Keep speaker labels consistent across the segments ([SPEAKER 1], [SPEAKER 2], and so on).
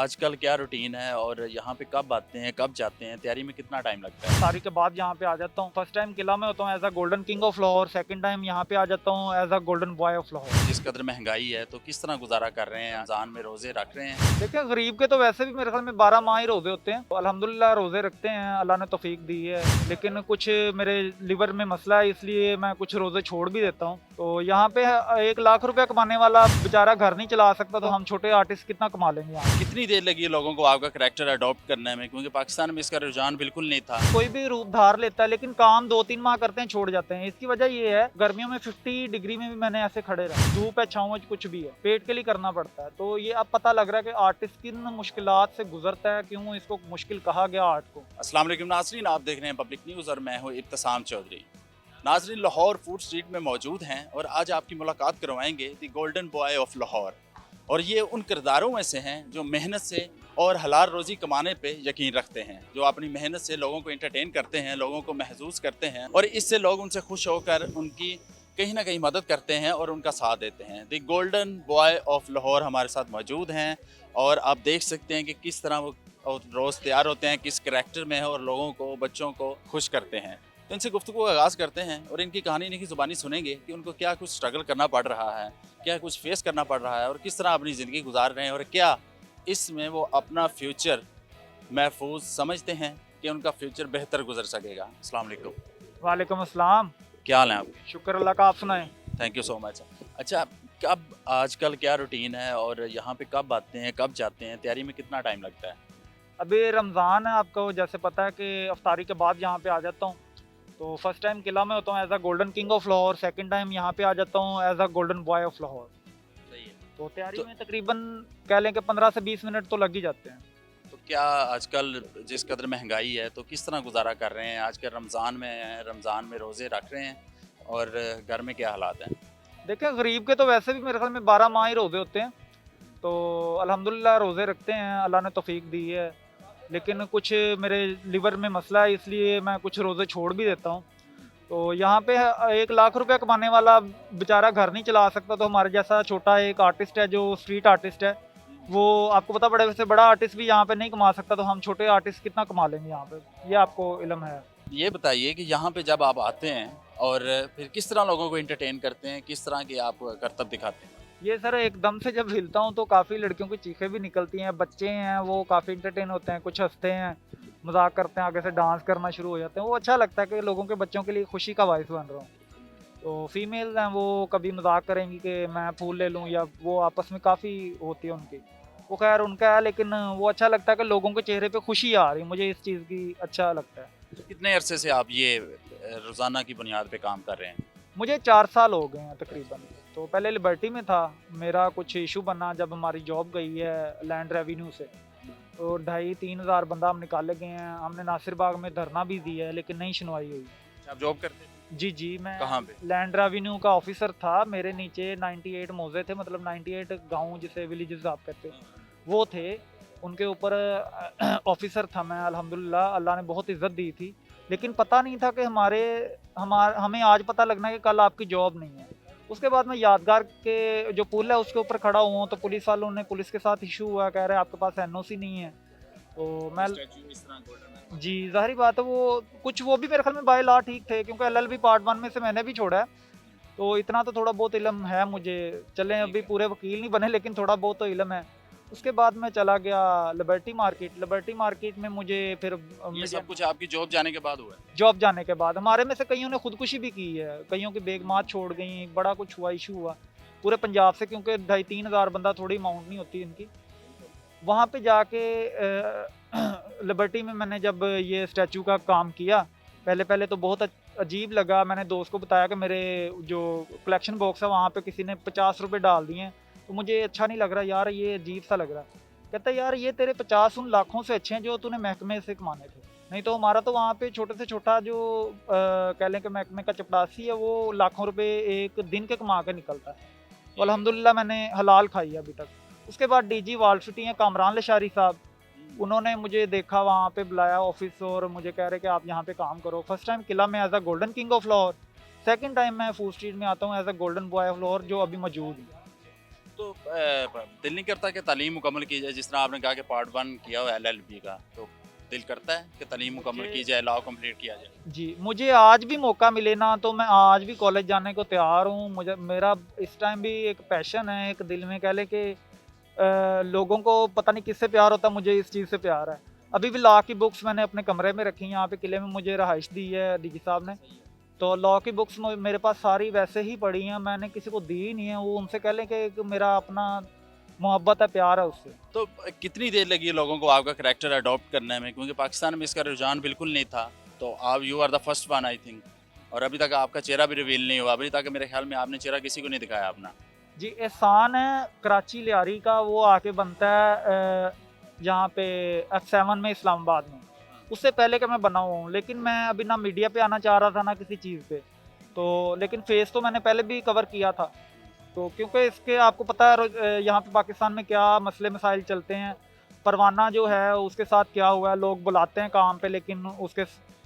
[SPEAKER 1] आजकल क्या रूटीन है और यहाँ पे कब आते हैं, कब जाते हैं? तैयारी में कितना टाइम लगता है?
[SPEAKER 2] तारी के बाद यहाँ पे आ जाता हूँ। फर्स्ट टाइम किला में होता हूँ as a golden king of Lahore, second time यहाँ पे आ जाता हूँ as a golden boy of Lahore.
[SPEAKER 1] जिस कदर महँगाई है, तो किस तरह गुज़ारा कर रहे हैं? रमज़ान में रोज़े रख रहे हैं?
[SPEAKER 2] देखिए गरीब के तो वैसे भी मेरे ख्याल में 12 माह ही रोजे होते हैं, तो अल्हम्दुलिल्लाह रोजे रखते हैं, अल्लाह ने तौफीक दी है। लेकिन कुछ मेरे लिवर में मसला है, इसलिए मैं कुछ रोजे छोड़ भी देता हूँ। तो यहाँ पे 1 लाख रुपया कमाने वाला बेचारा घर नहीं चला सकता, तो हम छोटे आर्टिस्ट कितना कमा लेंगे यहाँ।
[SPEAKER 1] कितनी देर लगी है लोगों को आपका करैक्टर अडॉप्ट करने में? क्योंकि पाकिस्तान में इसका रुझान बिल्कुल नहीं था।
[SPEAKER 2] कोई भी रूप धार लेता है, लेकिन काम 2-3 माह करते हैं, छोड़ जाते हैं। इसकी वजह ये है, गर्मियों में 50 डिग्री में भी मैंने ऐसे खड़े रहा, धूप है, छाँव है, कुछ भी है, पेट के लिए करना पड़ता है। तो ये अब पता लग रहा है कि आर्टिस्ट किन मुश्किलात से गुजरता है, क्यों इसको मुश्किल कहा गया आर्ट को।
[SPEAKER 1] अस्सलाम वालेकुम नाज़रीन, आप देख रहे हैं पब्लिक न्यूज़ और मैं हूँ इब्तिसाम चौधरी। नाज़रीन, लाहौर फूड स्ट्रीट में मौजूद हैं और आज आपकी मुलाकात करवाएंगे the golden boy of Lahore. और ये उन किरदारों में से हैं जो मेहनत से और हलाल रोज़ी कमाने पे यकीन रखते हैं, जो अपनी मेहनत से लोगों को एंटरटेन करते हैं, लोगों को महसूस करते हैं और इससे लोग उनसे खुश होकर उनकी कहीं ना कहीं मदद करते हैं और उनका साथ देते हैं। The golden boy of Lahore हमारे साथ मौजूद हैं और आप देख सकते हैं कि किस तरह वो और रोज़ तैयार होते हैं, किस करैक्टर में है और लोगों को, बच्चों को खुश करते हैं। तो इनसे गुफ्तगू का आगाज़ करते हैं और इनकी कहानी इनकी ज़ुबानी सुनेंगे कि उनको क्या कुछ स्ट्रगल करना पड़ रहा है, क्या कुछ फेस करना पड़ रहा है और किस तरह अपनी ज़िंदगी गुजार रहे हैं और क्या इसमें वो अपना फ्यूचर महफूज समझते हैं कि उनका फ्यूचर बेहतर गुजर सकेगा। अस्सलाम वालेकुम।
[SPEAKER 2] वालेकुम अस्सलाम।
[SPEAKER 1] क्या हाल है आपके?
[SPEAKER 2] शुक्र अल्लाह का, आप सुनाएं।
[SPEAKER 1] Thank you so much. अच्छा, कब आजकल क्या रूटीन है और यहाँ पे कब आते हैं, कब जाते हैं? तैयारी में कितना टाइम लगता है?
[SPEAKER 2] अभी रमज़ान है, आपको जैसे पता है कि अफ्तारी के बाद यहाँ पे आ जाता हूँ। तो फर्स्ट टाइम किला में होता हूँ as a golden king of Lahore, second time यहाँ पे आ जाता हूँ as a golden boy of Lahore.
[SPEAKER 1] सही है।
[SPEAKER 2] तो तैयारी
[SPEAKER 1] तो
[SPEAKER 2] में तकरीबन कह लें कि 15 से 20 मिनट तो लग ही जाते हैं।
[SPEAKER 1] तो क्या आजकल जिस कदर महंगाई है, तो किस तरह गुजारा कर रहे हैं? आजकल रमज़ान में हैं, रमज़ान में रोज़े रख रहे हैं और घर में क्या हालात हैं?
[SPEAKER 2] देखिए गरीब के तो वैसे भी मेरे ख्याल में 12 माह ही रोजे होते हैं, तो अल्हम्दुलिल्लाह रोजे रखते हैं, अल्लाह ने तौफीक दी है। लेकिन कुछ मेरे लिवर में मसला है, इसलिए मैं कुछ रोजे छोड़ भी देता हूँ। तो यहाँ पे 1 लाख रुपया कमाने वाला बेचारा घर नहीं चला सकता, तो हमारे जैसा छोटा एक आर्टिस्ट है जो स्ट्रीट आर्टिस्ट है, वो आपको पता, बड़े से बड़ा आर्टिस्ट भी यहाँ पे नहीं कमा सकता, तो हम छोटे आर्टिस्ट कितना कमा लेंगे यहाँ पे, ये आपको इल्म है।
[SPEAKER 1] ये बताइए कि यहाँ पे जब आप आते हैं और फिर किस तरह लोगों को एंटरटेन करते हैं, किस तरह के आप करतब दिखाते हैं?
[SPEAKER 2] ये सर एकदम से जब हिलता हूँ तो काफ़ी लड़कियों की चीखें भी निकलती हैं, बच्चे हैं वो काफ़ी इंटरटेन होते हैं, कुछ हंसते हैं, मजाक करते हैं, आगे से डांस करना शुरू हो जाते हैं। वो अच्छा लगता है कि लोगों के बच्चों के लिए खुशी का बायस बन रहा हूँ। तो फीमेल्स हैं वो कभी मजाक करेंगी कि मैं फूल ले लूँ, या वो आपस में काफ़ी होती है उनकी, वो खैर उनका है, लेकिन वो अच्छा लगता है कि लोगों के चेहरे पे खुशी आ रही है, मुझे इस चीज़ की अच्छा लगता है।
[SPEAKER 1] तो कितने अरसे से आप ये रोज़ाना की बुनियाद पे काम कर रहे हैं?
[SPEAKER 2] मुझे 4 साल हो गए हैं तकरीबन। तो पहले लिबर्टी में था, मेरा कुछ इशू बना जब हमारी जॉब गई है लैंड रेवेन्यू से, तो 2,500-3 हज़ार बंदा हम निकाले गए हैं। हमने नासिर बाग में धरना भी दिया है, लेकिन नहीं सुनवाई हुई।
[SPEAKER 1] अच्छा, आप जॉब करते थे?
[SPEAKER 2] जी जी, मैं
[SPEAKER 1] कहाँ पे?
[SPEAKER 2] लैंड रेवेन्यू का ऑफिसर था, मेरे नीचे 98 मौजे थे, मतलब 98 गाँव जिसे विलेजेस आप कहते हो, वो थे। उनके ऊपर ऑफिसर था मैं, अल्हम्दुलिल्लाह अल्लाह ने बहुत इज़्ज़त दी थी। लेकिन पता नहीं था कि हमें आज पता लगना है कि कल आपकी जॉब नहीं है। उसके बाद मैं यादगार के जो पुल है उसके ऊपर खड़ा हुआ हूँ, तो पुलिस वालों ने, पुलिस के साथ इशू हुआ, कह रहे हैं आपके पास एनओसी नहीं है। तो मैं,
[SPEAKER 1] स्टैच्यू इस तरह गोल्डन
[SPEAKER 2] जी ज़ाहिर बात है, वो कुछ वो भी मेरे ख्याल में बाय लॉ ठीक थे, क्योंकि एलएलबी पार्ट 1 में से मैंने भी छोड़ा है, तो इतना तो थोड़ा बहुत इल्म है मुझे। चलें
[SPEAKER 1] ठीक
[SPEAKER 2] अभी
[SPEAKER 1] है।
[SPEAKER 2] पूरे वकील नहीं बने, लेकिन थोड़ा बहुत तो इल्म है। उसके बाद मैं चला गया लिबर्टी मार्केट। लिबर्टी मार्केट में मुझे फिर
[SPEAKER 1] ये
[SPEAKER 2] मुझे
[SPEAKER 1] सब कुछ आपकी जॉब जाने के बाद हुआ है?
[SPEAKER 2] जॉब जाने के बाद हमारे में से कईयों ने खुदकुशी भी की है, कईयों की बेगमात छोड़ गई, बड़ा कुछ हुआ, इशू हुआ पूरे पंजाब से, क्योंकि 2,500-3 हज़ार बंदा थोड़ी अमाउंट नहीं होती इनकी। वहाँ पे जाके लिबर्टी में मैंने जब ये स्टैचू का काम किया, पहले पहले तो बहुत अजीब लगा। मैंने दोस्त को बताया कि मेरे जो कलेक्शन बॉक्स है वहाँ पे किसी ने 50 रुपये डाल दिए हैं, तो मुझे अच्छा नहीं लग रहा यार, ये अजीब सा लग रहा है। कहता है यार ये तेरे 50 उन लाखों से अच्छे हैं जो तूने महकमे से कमाने थे, नहीं तो हमारा तो वहाँ पे छोटे से छोटा जो कह लें कि महकमे का चपरासी है, वो लाखों रुपए एक दिन के कमा के निकलता है। तो अल्हम्दुलिल्लाह मैंने हलाल खाई है अभी तक। उसके बाद डीजी वाल सिटी हैं कामरान लशारी साहब, उन्होंने मुझे देखा, वहाँ पे बुलाया ऑफिस, और मुझे कह रहे कि आप यहाँ पे काम करो। फर्स्ट टाइम किला में as a golden king of Lahore, second time मैं फूड स्ट्रीट में आता हूँ as a golden boy of Lahore, जो अभी मौजूद है।
[SPEAKER 1] तो दिल नहीं करता कि तालीम मुकम्मल की जाए, जिस तरह आपने कहा कि पार्ट 1 किया हुआ LLB का, तो दिल करता है कि तालीम मुकम्मल की जाए, लॉ कंप्लीट किया जाए?
[SPEAKER 2] जी, मुझे आज भी मौका मिले ना तो मैं आज भी कॉलेज जाने को तैयार हूँ। मुझे मेरा इस टाइम भी एक पैशन है, एक दिल में कह लें कि लोगों को पता नहीं किससे प्यार होता है, मुझे इस चीज़ से प्यार है। अभी भी लॉ की बुक्स मैंने अपने कमरे में रखी हैं, यहाँ पे किले में मुझे रहाइश दी है डीजी साहब ने। तो लॉ की बुक्स मेरे पास सारी वैसे ही पड़ी हैं, मैंने किसी को दी ही नहीं है। वो उनसे कह लें कि एक मेरा अपना मोहब्बत है, प्यार है उससे।
[SPEAKER 1] तो कितनी देर लगी लोगों को आपका करैक्टर अडॉप्ट करने में, क्योंकि पाकिस्तान में इसका रुझान बिल्कुल नहीं था, तो आप you are the first one I think, और अभी तक आपका चेहरा भी रिवील नहीं हुआ, अभी तक मेरे ख्याल में आपने चेहरा किसी को नहीं दिखाया अपना।
[SPEAKER 2] जी, एहसान है कराची लियारी का, वो आके बनता है यहाँ पे F7 में इस्लामाबाद में। उससे पहले का मैं बना हुआ हूँ, लेकिन मैं अभी ना मीडिया पे आना चाह रहा था ना किसी चीज़ पे। तो लेकिन फेस तो मैंने पहले भी कवर किया था। तो क्योंकि इसके आपको पता है यहाँ पे पाकिस्तान में क्या मसले मसाइल चलते हैं। परवाना जो है उसके साथ क्या हुआ है, लोग बुलाते हैं काम पे लेकिन उसके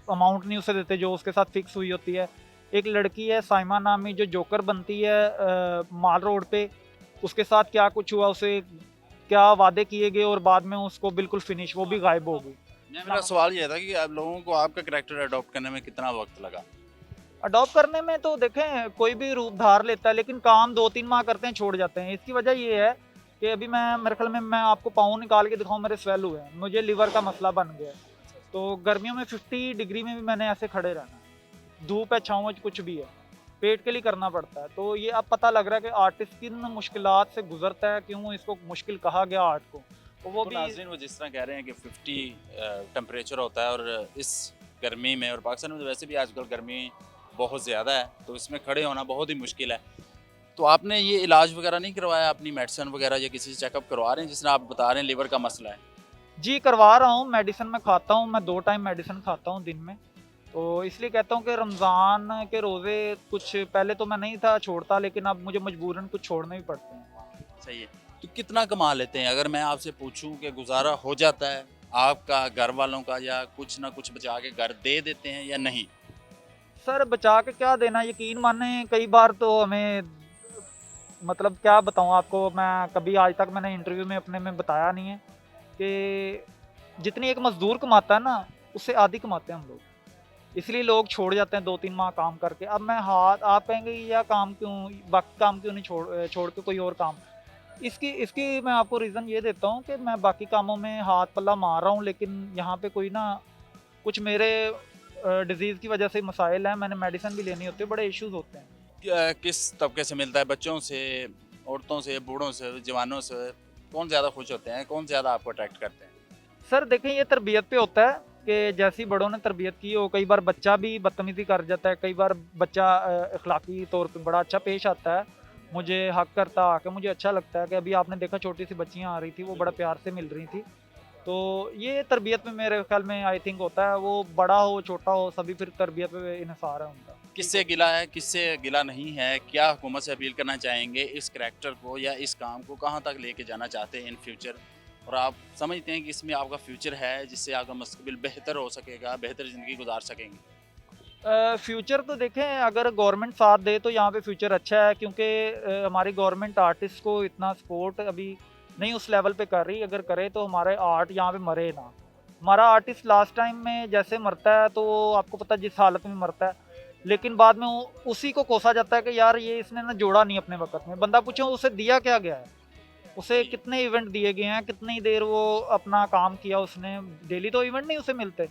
[SPEAKER 2] अमाउंट नहीं उसे देते जो उसके साथ फिक्स हुई होती है। एक लड़की है साइमा नामी जो जोकर बनती है माल रोड पे, उसके साथ क्या कुछ हुआ, उसे क्या वादे किए गए और बाद में उसको बिल्कुल फिनिश, वो भी गायब हो गई।
[SPEAKER 1] मेरा सवाल ये था कि आप लोगों को आपका करैक्टर अडॉप्ट करने में कितना वक्त लगा?
[SPEAKER 2] अडॉप्ट करने में तो देखें कोई भी रूप धार लेता है, लेकिन काम 2-3 माह करते हैं छोड़ जाते हैं। इसकी वजह ये है कि अभी मैं मेरे ख्याल में मैं आपको पाँव निकाल के दिखाऊं, मेरे स्वेल हुए हैं, मुझे लीवर का मसला बन गया है। तो गर्मियों में 50 डिग्री में भी मैंने ऐसे खड़े रहना है, धूप है छाँव है कुछ भी है, पेट के लिए करना पड़ता है। तो ये अब पता लग रहा है कि आर्टिस्ट किन मुश्किलात से गुजरता है, क्यों इसको मुश्किल कहा गया आर्ट को। तो वो
[SPEAKER 1] तो
[SPEAKER 2] भी
[SPEAKER 1] नाज़रीन, वो जिस तरह कह रहे हैं कि 50 टेम्परेचर होता है, और इस गर्मी में, और पाकिस्तान में तो वैसे भी आजकल गर्मी बहुत ज़्यादा है, तो इसमें खड़े होना बहुत ही मुश्किल है। तो आपने ये इलाज वगैरह नहीं करवाया, अपनी मेडिसिन वगैरह या किसी से चेकअप करवा रहे हैं, जिस तरह आप बता रहे हैं लीवर का मसला है?
[SPEAKER 2] जी करवा रहा हूँ, मेडिसिन मैं खाता हूँ, मैं 2 टाइम मेडिसिन खाता हूँ दिन में। तो इसलिए कहता हूँ कि रमज़ान के रोज़े कुछ पहले तो मैं नहीं था छोड़ता, लेकिन अब मुझे मजबूरन कुछ छोड़ने भी पड़ते हैं।
[SPEAKER 1] सही है। तो कितना कमा लेते हैं, अगर मैं आपसे पूछूं कि गुजारा हो जाता है आपका, घर वालों का, या कुछ ना कुछ बचा के घर दे देते हैं या नहीं?
[SPEAKER 2] सर बचा के क्या देना, यकीन माने कई बार तो हमें, मतलब क्या बताऊँ आपको, मैं कभी आज तक मैंने इंटरव्यू में अपने में बताया नहीं है कि जितनी एक मज़दूर कमाता है ना, उससे आधी कमाते हैं हम लोग। इसलिए लोग छोड़ जाते हैं 2-3 माह काम करके। अब मैं हाथ, आप कहेंगे या काम क्यों, बाकी काम क्यों नहीं छोड़ के कोई और काम। इसकी इसकी मैं आपको रीज़न ये देता हूँ कि मैं बाकी कामों में हाथ पल्ला मार रहा हूँ, लेकिन यहाँ पे कोई ना कुछ मेरे डिज़ीज़ की वजह से मसाइल हैं, मैंने मेडिसिन भी लेनी होती है, बड़े इश्यूज़ होते हैं।
[SPEAKER 1] किस तबके से मिलता है, बच्चों से, औरतों से, बूढ़ों से, जवानों से? कौन ज़्यादा खुश होते हैं, कौन ज़्यादा आपको अट्रैक्ट करते हैं?
[SPEAKER 2] सर देखें ये तरबियत पे होता है कि जैसी बड़ों ने तरबियत की हो, कई बार बच्चा भी बदतमीज़ी कर जाता है, कई बार बच्चा अखलाकी तौर पे बड़ा अच्छा पेश आता है, मुझे हक करता आके, मुझे अच्छा लगता है कि अभी आपने देखा छोटी सी बच्चियाँ आ रही थी, वो बड़ा प्यार से मिल रही थी। तो ये तरबियत में मेरे ख्याल में आई थिंक होता है, वो बड़ा हो छोटा हो सभी फिर तरबियत पे इन्हिसार है उनका।
[SPEAKER 1] किससे गिला है, किससे गिला नहीं है? क्या हुकूमत से अपील करना चाहेंगे इस करैक्टर को या इस काम को कहाँ तक लेके जाना चाहते हैं इन फ्यूचर? और आप समझते हैं कि इसमें आपका फ्यूचर है जिससे आपका मुस्तकबिल बेहतर हो सकेगा, बेहतर ज़िंदगी गुजार सकेंगे?
[SPEAKER 2] फ्यूचर तो देखें अगर गवर्नमेंट साथ दे तो यहाँ पे फ्यूचर अच्छा है, क्योंकि हमारी गवर्नमेंट आर्टिस्ट को इतना सपोर्ट अभी नहीं उस लेवल पे कर रही। अगर करे तो हमारे आर्ट यहाँ पे मरे ना। हमारा आर्टिस्ट लास्ट टाइम में जैसे मरता है तो आपको पता है जिस हालत में मरता है, लेकिन बाद में उसी को कोसा जाता है कि यार ये इसने ना जोड़ा नहीं अपने वक्त में। बंदा पूछो उसे दिया क्या गया है, उसे कितने इवेंट दिए गए हैं, कितनी देर वो अपना काम किया उसने, डेली तो इवेंट नहीं उसे मिलते।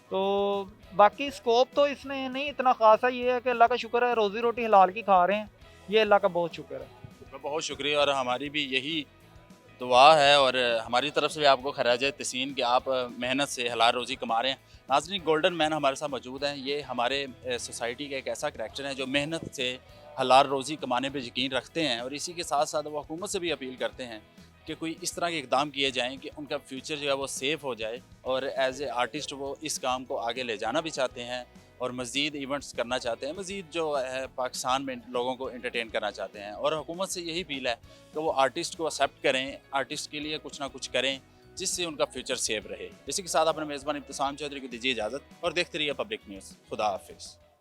[SPEAKER 2] तो बाकी स्कोप तो इसमें नहीं इतना खास है, ये है कि अल्लाह का शुक्र है रोज़ी रोटी हलाल की खा रहे हैं, ये अल्लाह का बहुत शुक्र है।
[SPEAKER 1] तो बहुत शुक्रिया, और हमारी भी यही दुआ है, और हमारी तरफ से भी आपको खराज तहसीन कि आप मेहनत से हलाल रोज़ी कमा रहे हैं। नाज़रीन, गोल्डन मैन हमारे साथ मौजूद हैं। ये हमारे सोसाइटी का एक ऐसा करैक्टर है जो मेहनत से हलाल रोज़ी कमाने पे यकीन रखते हैं, और इसी के साथ साथ वो हुकूमत से भी अपील करते हैं कि कोई इस तरह के इकदाम किए जाएँ कि उनका फ्यूचर जो है वो सेफ़ हो जाए, और एज़ ए आर्टिस्ट वो इस काम को आगे ले जाना भी चाहते हैं, और मज़ीद इवेंट्स करना चाहते हैं, मज़ीद जो है पाकिस्तान में लोगों को एंटरटेन करना चाहते हैं। और हुकूमत से यही अपील है कि वो आर्टिस्ट को एक्सेप्ट करें, आर्टिस्ट के लिए कुछ ना कुछ करें जिससे उनका फ्यूचर सेफ रहे। इसी के साथ अपने मेज़बान इब्तिसाम चौधरी को दीजिए इजाज़त, और देखते रहिए पब्लिक न्यूज़। खुदा हाफिज़।